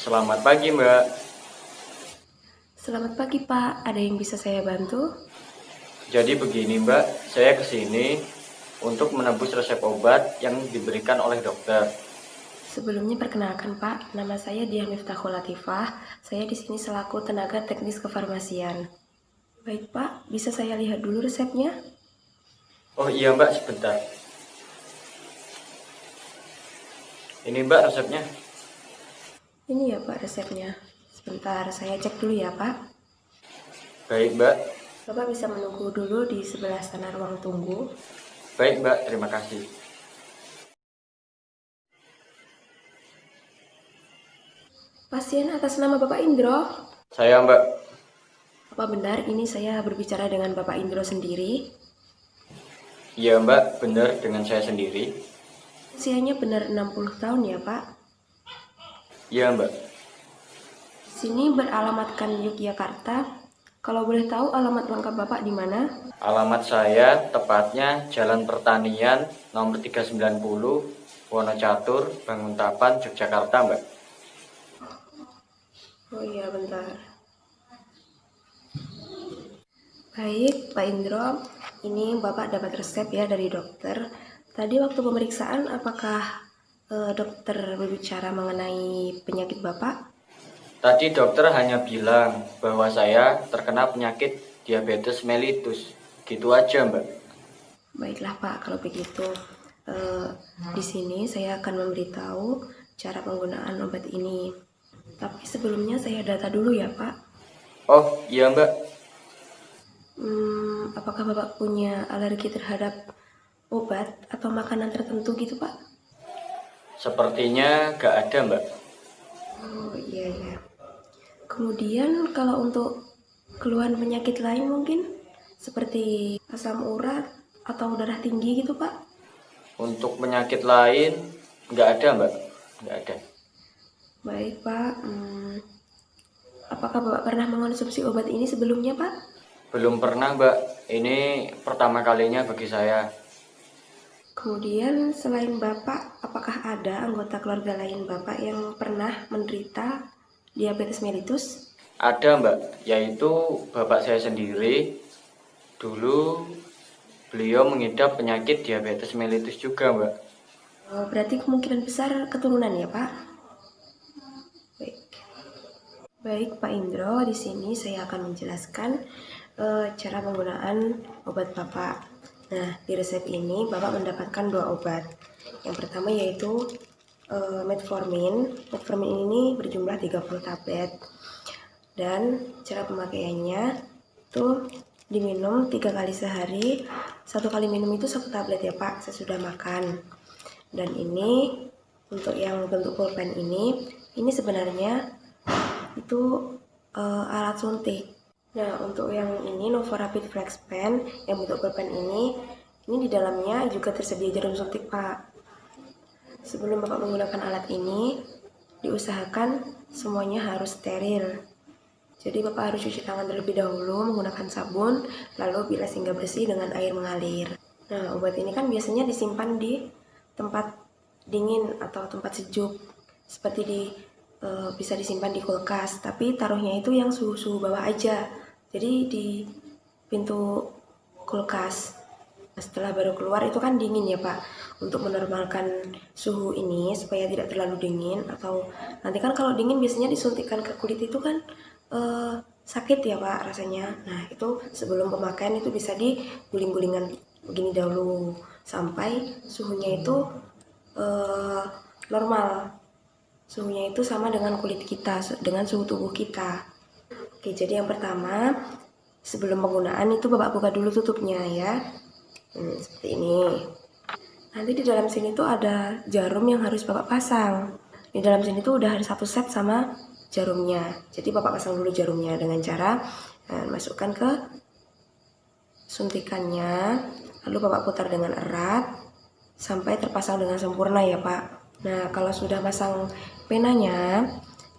Selamat pagi, Mbak. Selamat pagi Pak, ada yang bisa saya bantu? Jadi begini, Mbak, saya kesini untuk menebus resep obat yang diberikan oleh dokter. Sebelumnya perkenalkan Pak, nama saya Diah Miftahul Latifah. Saya di sini selaku tenaga teknis kefarmasian. Baik Pak, bisa saya lihat dulu resepnya? Oh iya, Mbak, sebentar. Ini, Mbak, resepnya. Ini ya Pak resepnya. Sebentar, saya cek dulu ya Pak. Baik, Mbak. Bapak bisa menunggu dulu di sebelah sana ruang tunggu. Baik, Mbak, terima kasih. Pasien atas nama Bapak Indro. Saya, Mbak. Apa benar ini saya berbicara dengan Bapak Indro sendiri? Iya, Mbak, benar dengan saya sendiri. Usianya benar 60 tahun ya Pak? Iya, Mbak. Sini beralamatkan Yogyakarta. Kalau boleh tahu alamat lengkap Bapak di mana? Alamat saya tepatnya Jalan Pertanian nomor 390, Wonocatur, Banguntapan, Yogyakarta, Mbak. Oh iya, bentar. Baik, Pak Indro, ini Bapak dapat resep ya dari dokter. Tadi waktu pemeriksaan, apakah dokter berbicara mengenai penyakit Bapak? Tadi dokter hanya bilang bahwa saya terkena penyakit diabetes mellitus. Gitu aja, Mbak. Baiklah Pak, kalau begitu. Di sini saya akan memberitahu cara penggunaan obat ini. Tapi sebelumnya saya data dulu ya Pak. Oh, iya, Mbak. Apakah Bapak punya alergi terhadap obat atau makanan tertentu gitu Pak? Sepertinya gak ada, Mbak. Oh iya ya. Kemudian kalau untuk keluhan penyakit lain mungkin seperti asam urat atau darah tinggi gitu Pak? Untuk penyakit lain gak ada, Mbak. Gak ada. Baik Pak. Apakah Bapak pernah mengonsumsi obat ini sebelumnya Pak? Belum pernah, Mbak. Ini pertama kalinya bagi saya. Kemudian selain Bapak, apakah ada anggota keluarga lain Bapak yang pernah menderita diabetes mellitus? Ada, Mbak. Yaitu bapak saya sendiri. Dulu beliau mengidap penyakit diabetes mellitus juga, Mbak. Oh, berarti kemungkinan besar keturunan ya Pak? Baik. Baik Pak Indro, di sini saya akan menjelaskan cara penggunaan obat Bapak. Nah, di resep ini Bapak mendapatkan 2 obat. Yang pertama yaitu metformin. Metformin ini berjumlah 30 tablet. Dan cara pemakaiannya itu diminum 3 kali sehari. 1 kali minum itu 1 tablet ya Pak, sesudah makan. Dan ini untuk yang bentuk pulpen ini sebenarnya itu alat suntik. Nah, untuk yang ini Novorapid Flex Pen yang bentuk pulpen ini di dalamnya juga tersedia jarum suntik Pak. Sebelum Bapak menggunakan alat ini, diusahakan semuanya harus steril. Jadi Bapak harus cuci tangan terlebih dahulu menggunakan sabun, lalu bilas hingga bersih dengan air mengalir. Nah, obat ini kan biasanya disimpan di tempat dingin atau tempat sejuk, seperti bisa disimpan di kulkas, tapi taruhnya itu yang suhu-suhu bawah aja. Jadi di pintu kulkas. Setelah baru keluar itu kan dingin ya Pak. Untuk menormalkan suhu ini supaya tidak terlalu dingin, atau nanti kan kalau dingin biasanya disuntikkan ke kulit itu kan sakit ya Pak rasanya. Nah, itu sebelum pemakaian itu bisa diguling-gulingan begini dahulu sampai suhunya itu normal. Suhunya itu sama dengan kulit kita, dengan suhu tubuh kita. Oke, jadi yang pertama, sebelum penggunaan itu Bapak buka dulu tutupnya ya. Seperti ini. Nanti di dalam sini tuh ada jarum yang harus Bapak pasang. Di dalam sini tuh udah ada 1 set sama jarumnya. Jadi Bapak pasang dulu jarumnya dengan cara masukkan ke suntikannya, lalu Bapak putar dengan erat sampai terpasang dengan sempurna ya Pak. Nah, kalau sudah pasang penanya,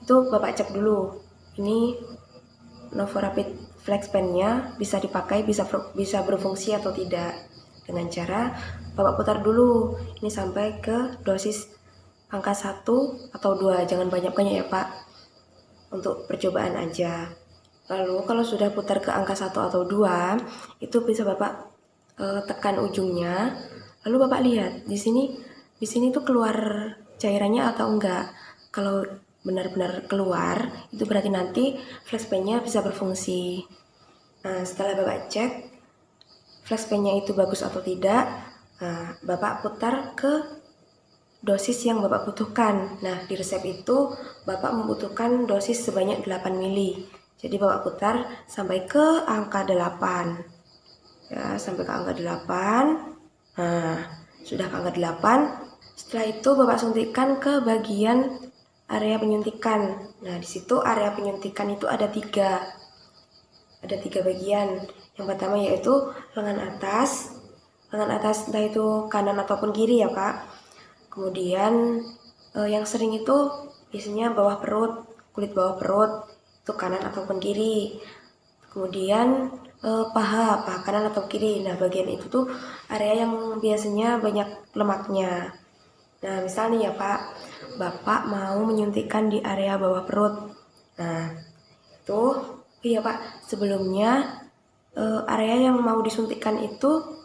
itu Bapak cek dulu. Ini Novorapid Flex Pen-nya bisa dipakai, bisa berfungsi atau tidak. Dengan cara Bapak putar dulu ini sampai ke dosis angka 1 atau 2, jangan banyak-banyak ya Pak. untuk percobaan aja. Lalu kalau sudah putar ke angka 1 atau 2, itu bisa Bapak tekan ujungnya. Lalu Bapak lihat di sini tuh keluar cairannya atau enggak. Kalau benar-benar keluar, itu berarti nanti flashbandnya bisa berfungsi. Nah, setelah Bapak cek flashbandnya itu bagus atau tidak, nah, Bapak putar ke dosis yang Bapak butuhkan. Nah, di resep itu Bapak membutuhkan dosis sebanyak 8 mili. Jadi Bapak putar sampai ke angka 8. Ya, sampai ke angka 8. Nah, sudah ke angka 8. Setelah itu Bapak suntikkan ke bagian area penyuntikan. Nah, di situ area penyuntikan itu ada 3. Ada 3 bagian. Yang pertama yaitu lengan atas. Lengan atas entah itu kanan ataupun kiri ya, Pak. Kemudian yang sering itu biasanya bawah perut, kulit bawah perut, itu kanan ataupun kiri. Kemudian paha kanan atau kiri. Nah, bagian itu tuh area yang biasanya banyak lemaknya. Nah, misal nih ya Pak, Bapak mau menyuntikkan di area bawah perut. Nah, itu iya Pak, sebelumnya area yang mau disuntikkan itu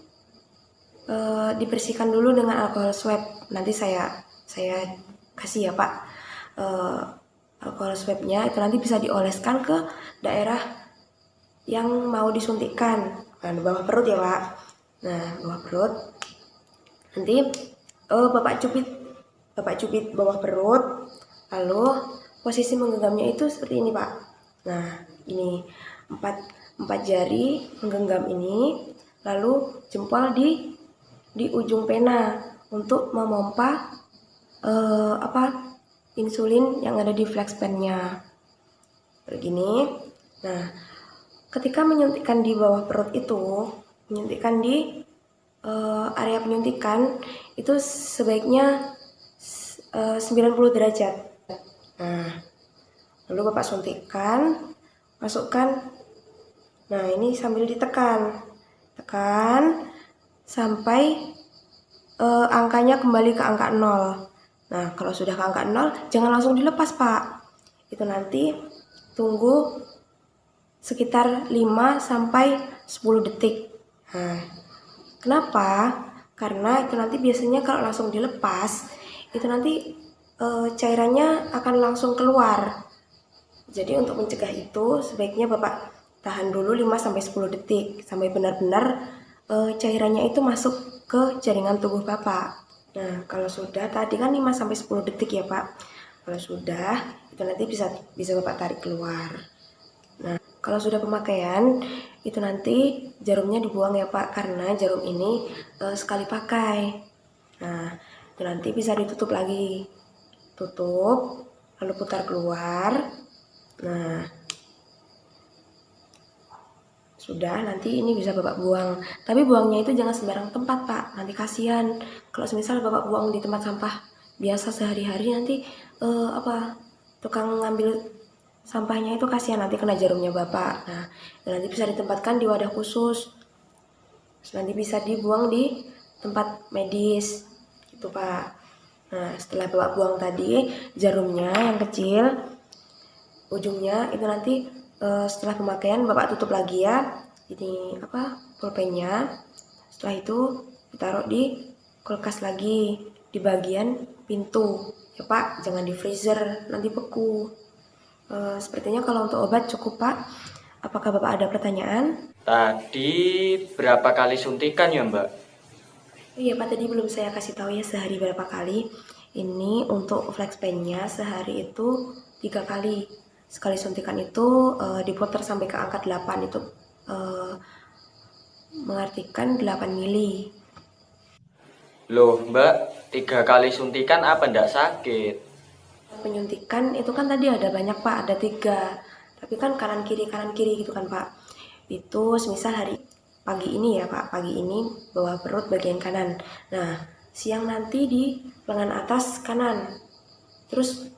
dibersihkan dulu dengan alkohol swab. Nanti saya kasih ya Pak alkohol swabnya, itu nanti bisa dioleskan ke daerah yang mau disuntikkan. Nah, bawah perut ya Pak. Nah, bawah perut. Nanti Bapak cubit bawah perut. Lalu posisi menggenggamnya itu seperti ini Pak. Nah, ini 4 jari menggenggam ini. Lalu jempol di ujung pena untuk memompa insulin yang ada di flashbandnya. Begini. Nah, ketika menyuntikkan di bawah perut itu, menyuntikkan di area penyuntikan itu sebaiknya 90 derajat. Nah, lalu Bapak suntikkan, masukkan. Nah, ini sambil ditekan. Tekan sampai angkanya kembali ke angka 0. Nah, kalau sudah ke angka 0, jangan langsung dilepas, Pak. Itu nanti tunggu sekitar 5 sampai 10 detik. Nah, kenapa? Karena itu nanti biasanya kalau langsung dilepas, itu nanti cairannya akan langsung keluar. Jadi untuk mencegah itu, sebaiknya Bapak tahan dulu 5 sampai 10 detik sampai benar-benar cairannya itu masuk ke jaringan tubuh Bapak. Nah, kalau sudah tadi kan 5 sampai 10 detik ya, Pak. Kalau sudah, itu nanti bisa Bapak tarik keluar. Nah, kalau sudah pemakaian, itu nanti jarumnya dibuang ya Pak, karena jarum ini sekali pakai. Nah, itu nanti bisa ditutup lagi. Tutup, lalu putar keluar. Nah, sudah, nanti ini bisa Bapak buang. Tapi buangnya itu jangan sembarang tempat Pak, nanti kasihan. Kalau semisal Bapak buang di tempat sampah biasa sehari-hari, nanti tukang ngambil sampahnya itu kasihan, nanti kena jarumnya Bapak. Nah, nanti bisa ditempatkan di wadah khusus. Terus nanti bisa dibuang di tempat medis, gitu Pak. Nah, setelah Bapak buang tadi jarumnya yang kecil, ujungnya itu nanti setelah pemakaian Bapak tutup lagi ya. Ini pulpennya. Setelah itu ditaruh di kulkas lagi di bagian pintu. Ya Pak, jangan di freezer, nanti beku. Sepertinya kalau untuk obat cukup Pak. Apakah Bapak ada pertanyaan? Tadi berapa kali suntikan ya Mbak? Iya Pak, tadi belum saya kasih tahu ya sehari berapa kali. Ini untuk flashbandnya sehari itu 3 kali. Sekali suntikan itu diputar sampai ke angka 8, itu mengartikan 8 mili. Loh Mbak, 3 kali suntikan apa ndak sakit? Penyuntikan itu kan tadi ada banyak Pak, ada 3. Tapi kan kanan kiri gitu kan Pak. Itu semisal hari pagi ini ya Pak, pagi ini bawah perut bagian kanan. Nah, siang nanti di lengan atas kanan. Terus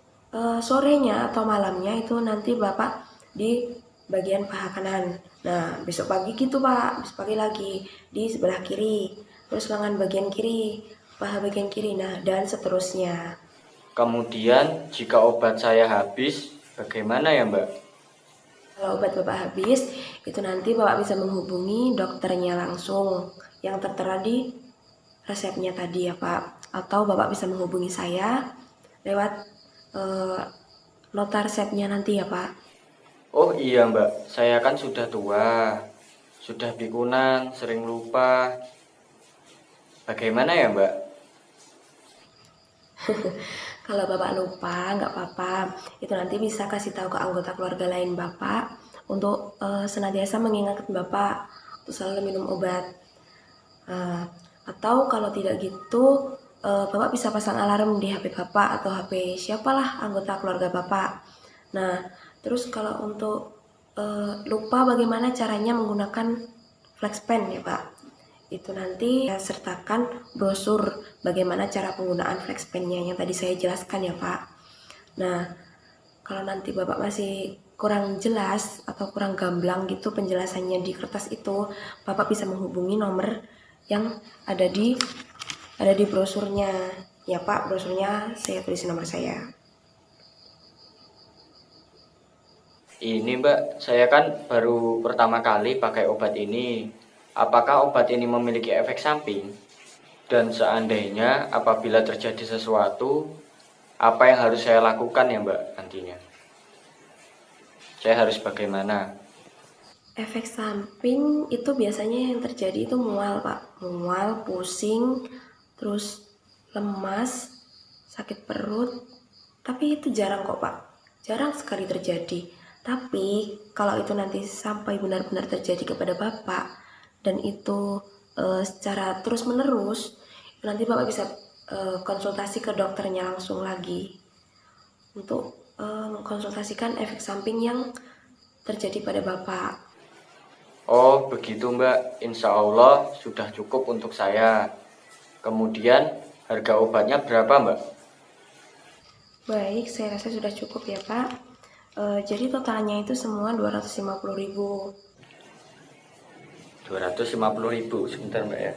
sorenya atau malamnya itu nanti Bapak di bagian paha kanan. Nah, besok pagi gitu Pak, besok pagi lagi di sebelah kiri. Terus lengan bagian kiri, paha bagian kiri, nah dan seterusnya. Kemudian jika obat saya habis, Bagaimana ya Mbak? Kalau obat Bapak habis, itu nanti Bapak bisa menghubungi dokternya langsung yang tertera di resepnya tadi ya Pak. Atau Bapak bisa menghubungi saya lewat nota resepnya nanti ya Pak. Oh iya Mbak, saya kan sudah tua, sudah pikunan, sering lupa. Bagaimana ya Mbak? Kalau Bapak lupa, nggak apa-apa. Itu nanti bisa kasih tahu ke anggota keluarga lain Bapak untuk senantiasa mengingatkan Bapak untuk selalu minum obat. Atau kalau tidak gitu, Bapak bisa pasang alarm di HP Bapak atau HP siapalah anggota keluarga Bapak. Nah, terus kalau untuk lupa bagaimana caranya menggunakan FlexPen ya Pak. Itu nanti saya sertakan brosur bagaimana cara penggunaan FlexPen-nya yang tadi saya jelaskan ya Pak. Nah, kalau nanti Bapak masih kurang jelas atau kurang gamblang gitu penjelasannya di kertas itu, Bapak bisa menghubungi nomor yang ada di brosurnya. Ya Pak, brosurnya saya tulis nomor saya. Ini Mbak, saya kan baru pertama kali pakai obat ini. Apakah obat ini memiliki efek samping? Dan seandainya apabila terjadi sesuatu, apa yang harus saya lakukan ya Mbak nantinya? Saya harus bagaimana? Efek samping itu biasanya yang terjadi itu mual Pak. Mual, pusing, terus lemas, sakit perut. Tapi itu jarang kok Pak. Jarang sekali terjadi. Tapi kalau itu nanti sampai benar-benar terjadi kepada Bapak, dan itu secara terus-menerus, nanti Bapak bisa konsultasi ke dokternya langsung lagi untuk mengkonsultasikan efek samping yang terjadi pada Bapak. Oh begitu Mbak, insya Allah sudah cukup untuk saya. Kemudian harga obatnya berapa Mbak? Baik, saya rasa sudah cukup ya Pak. Jadi totalnya itu semua 250.000. 250.000, sebentar Mbak ya.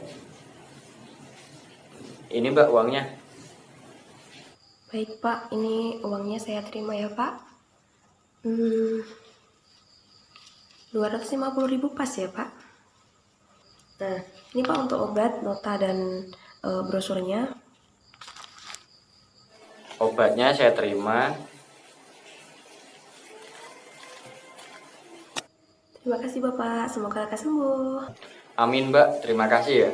Ini Mbak uangnya. Baik Pak, ini uangnya saya terima ya Pak. 250.000 pas ya Pak. Nah, ini Pak untuk obat, nota dan brosurnya. Obatnya saya terima. Terima kasih Bapak, semoga lekas sembuh. Amin Mbak, terima kasih ya.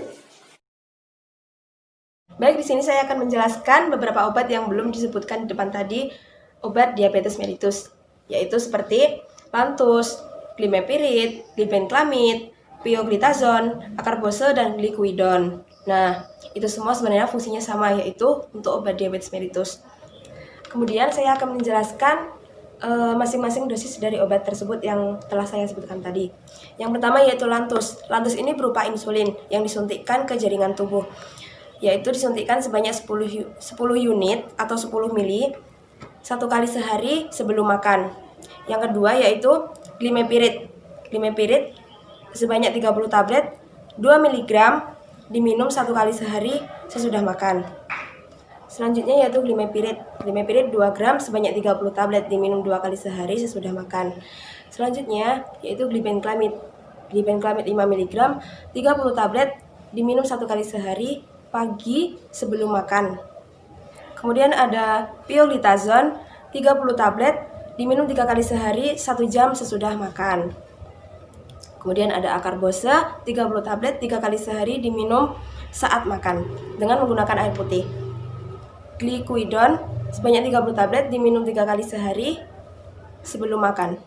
Baik, di sini saya akan menjelaskan beberapa obat yang belum disebutkan di depan tadi, obat diabetes mellitus, yaitu seperti Lantus, Glimepirid, Glibenclamid, Pioglitazone, Acarbose, dan Gliquidon. Nah, itu semua sebenarnya fungsinya sama, yaitu untuk obat diabetes mellitus. Kemudian saya akan menjelaskan masing-masing dosis dari obat tersebut yang telah saya sebutkan tadi. Yang pertama yaitu Lantus. Lantus ini berupa insulin yang disuntikkan ke jaringan tubuh, yaitu disuntikkan sebanyak 10 unit atau 10 mili 1 kali sehari sebelum makan. Yang kedua yaitu Glimepirid. Glimepirid sebanyak 30 tablet 2 mg diminum 1 kali sehari sesudah makan. Selanjutnya yaitu Glimepirid. Glimepirid 2 gram sebanyak 30 tablet diminum 2 kali sehari sesudah makan. Selanjutnya yaitu Glibenclamid. Glibenclamid 5 mg 30 tablet diminum 1 kali sehari pagi sebelum makan. Kemudian ada Pioglitazone 30 tablet diminum 3 kali sehari 1 jam sesudah makan. Kemudian ada Acarbose 30 tablet 3 kali sehari diminum saat makan dengan menggunakan air putih. Gliquidon sebanyak 30 tablet diminum 3 kali sehari sebelum makan.